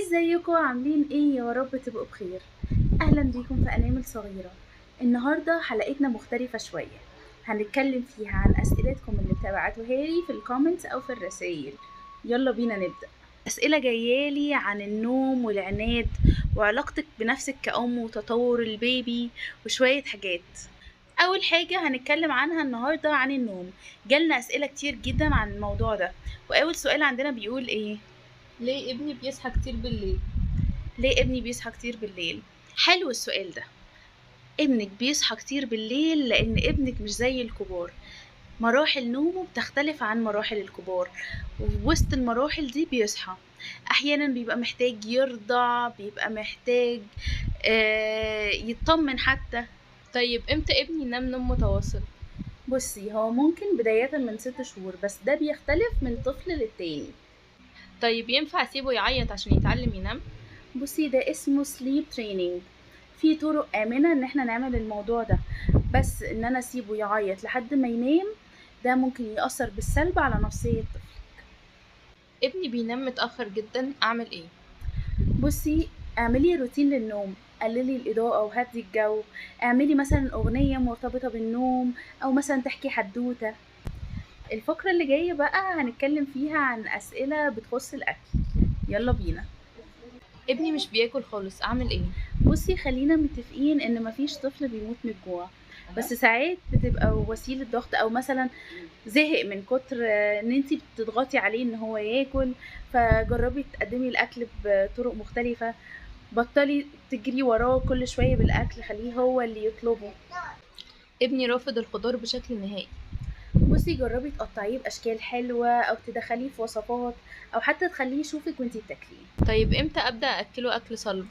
ازيكم عاملين ايه؟ يا رب تبقوا بخير. اهلا بيكم في انامل صغيرة. النهاردة حلقتنا مختلفة شوية، هنتكلم فيها عن اسئلتكم اللي بتبعتوها لي في الكومنتس او في الرسائل. يلا بينا نبدأ. اسئلة جايالي عن النوم والعناد وعلاقتك بنفسك كأم وتطور البيبي وشوية حاجات. اول حاجة هنتكلم عنها النهاردة عن النوم. جالنا اسئلة كتير جدا عن الموضوع ده، واول سؤال عندنا بيقول ايه؟ ليه ابني بيصحى كتير بالليل؟ ليه ابني بيصحى كتير بالليل؟ حلو السؤال ده. ابنك بيصحى كتير بالليل لان ابنك مش زي الكبار، مراحل نومه بتختلف عن مراحل الكبار، ووسط المراحل دي بيصحى. احيانا بيبقى محتاج يرضع، بيبقى محتاج يطمن حتى. طيب امتى ابني ينام نوم متواصل؟ بصي، هو ممكن بداية من 6 شهور، بس ده بيختلف من طفل للتاني. طيب ينفع اسيبه يعيط عشان يتعلم ينام؟ بصي، ده اسمه سليب تريننج. في طرق آمنة ان احنا نعمل الموضوع ده، بس ان انا اسيبه يعيط لحد ما ينام ده ممكن يأثر بالسلب على نفسية الطفل. ابني بينام متأخر جدا، اعمل ايه؟ بصي، اعملي روتين للنوم، قللي الإضاءة وهدي الجو، اعملي مثلا أغنية مرتبطة بالنوم، أو مثلا تحكي حدوتة. الفقرة اللي جاية بقى هنتكلم فيها عن أسئلة بتخص الأكل. يلا بينا. ابني مش بياكل خالص، اعمل ايه؟ بصي، خلينا متفقين ان مفيش طفل بيموت من الجوع، بس ساعات بتبقى وسيلة ضغط، او مثلا زهق من كتر ان انتي بتضغطي عليه ان هو ياكل. فجربي تقدمي الاكل بطرق مختلفة، بطلي تجري وراه كل شوية بالاكل، خليه هو اللي يطلبه. ابني رافض الخضار بشكل نهائي. بصي، جربي تقطعيه باشكال حلوة، او تدخليه في وصفات، او حتى تخليه يشوفك وانتي بتاكليه. طيب امتى ابدأ اكله اكل صلب؟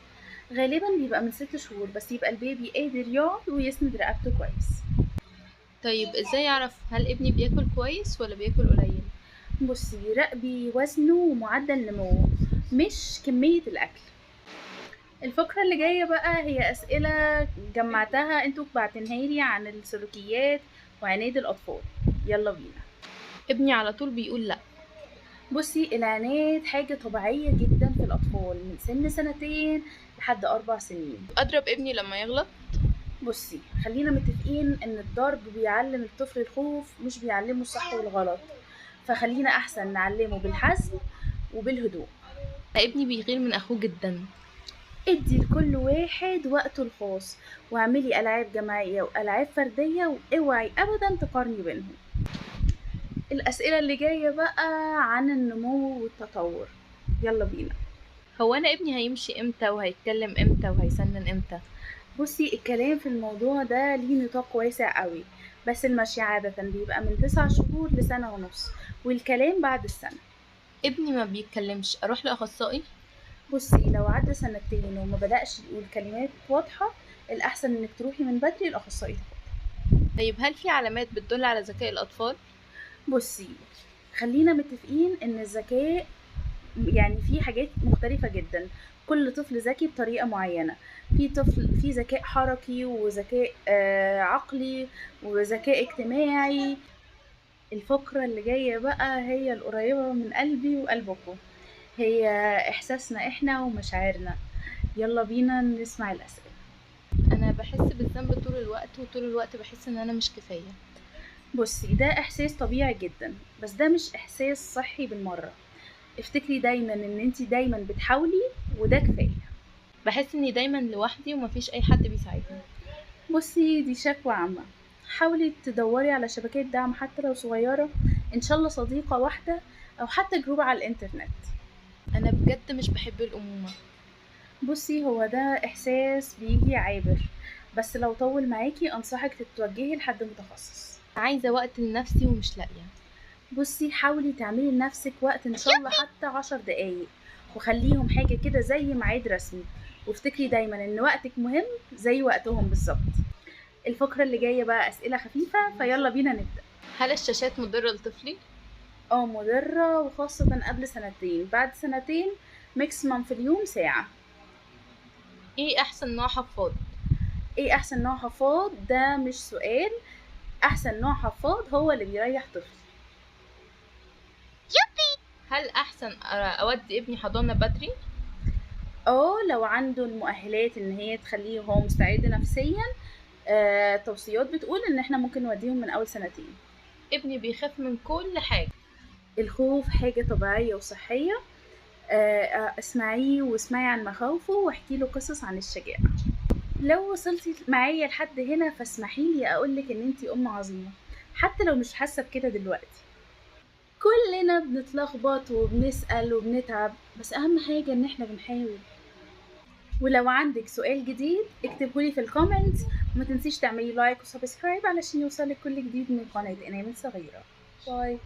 غالبا بيبقى من 6 شهور، بس يبقى البيبي قادر يقعد ويسند رقبته كويس. طيب ازاي اعرف هل ابني بياكل كويس ولا بياكل قليل؟ بصي، راقبي وزنه ومعدل نموه، مش كمية الأكل. الفقرة اللي جاية بقى هي أسئلة جمعتها انتوا بعتنهالي عن السلوكيات وعناد الأطفال. يلا بينا. ابني على طول بيقول لا. بصي، العناد حاجة طبيعية جدا في الأطفال من سن 2 لحد 4 سنين. اضرب ابني لما يغلط؟ بصي، خلينا متفقين ان الضرب بيعلم الطفل الخوف، مش بيعلمه الصح والغلط، فخلينا أحسن نعلمه بالحزم وبالهدوء. ابني بيغير من اخوه جدا. ادي لكل واحد وقته الخاص، واعملي ألعاب جماعية وألعاب فردية، واوعي أبدا تقارني بينهم. الأسئلة اللي جاية بقى عن النمو والتطور. يلا بينا. هو انا ابني هيمشي امتى وهيتكلم امتى وهيسنن امتى؟ بصي، الكلام في الموضوع ده ليه نطاق واسع قوي، بس المشي عادة بيبقى من 9 شهور لسنة ونص، والكلام بعد السنة. ابني ما بيتكلمش، اروح لاخصائي؟ بصي، لو عدى 2 وما بدأش يقول كلمات واضحة، الأحسن إنك تروحي من بدري لأخصائي. طيب هل في علامات بتدل على ذكاء الاطفال؟ بصي، خلينا متفقين ان الذكاء يعني في حاجات مختلفة جدا، كل طفل ذكي بطريقة معينة. في طفل في ذكاء حركي، وذكاء عقلي، وذكاء اجتماعي. الفقرة اللي جاية بقى هي القريبة من قلبي وقلبكم، هي إحساسنا إحنا ومشاعرنا. يلا بينا نسمع الأسئلة. انا بحس بالذنب طول الوقت، وطول الوقت بحس ان انا مش كفايه. بصي، ده إحساس طبيعي جدا، بس ده مش إحساس صحي بالمرة. افتكري دايما ان انتي دايما بتحاولي، وده كفاية. بحس اني دايما لوحدي ومفيش اي حد بيساعدني. بصي، دي شكوى عامة، حاولي تدوري على شبكات دعم حتى لو صغيرة، ان شاء الله صديقة واحدة، او حتى جروب على الانترنت. انا بجد مش بحب الامومه. بصي، هو ده احساس بيجي عابر، بس لو طول معاكي انصحك تتوجهي لحد متخصص. عايزه وقت لنفسي ومش لاقيه. بصي، حاولي تعملي لنفسك وقت، ان شاء الله حتى 10 دقايق، وخليهم حاجة كده زي ميعاد رسمي، وافتكري دايما ان وقتك مهم زي وقتهم بالظبط. الفقرة اللي جاية بقى أسئلة خفيفة، فيلا بينا نبدأ. هل الشاشات مضره لطفلي؟ مضرة، وخاصة قبل 2 بعد 2 ماكسيمم في اليوم ساعة. ايه احسن نوع حفاض؟ ايه أحسن نوع حفاض؟ ده مش سؤال، أحسن نوع حفاض هو اللي بيريح طفل. هل احسن اودي ابني حضانه بدري؟ لو عنده المؤهلات إن هي تخلّيه هو مستعد نفسيًا، توصيات بتقول إن إحنا ممكن نودّيهم من أول سنتين. ابني بيخاف من كل حاجة. الخوف حاجة طبيعية وصحية، اسمعيه واسمعي عن مخاوفه واحكي له قصص عن الشجاعة. لو وصلتِ معايا لحد هنا فاسمحي لي أقول لِك إن أنتِ أم عظيمة، حتى لو مش حاسة بكده دلوقتي. كلنا بنتلخبط وبنسأل وبنتعب، بس أهم حاجة إن إحنا بنحاول. ولو عندِك سؤال جديد اكتبه لي في الcomments، وما تنسيش تعملي لايك وسبسكرايب علشان يوصلِك كل جديد من قناة أنامل صغيرة. باي.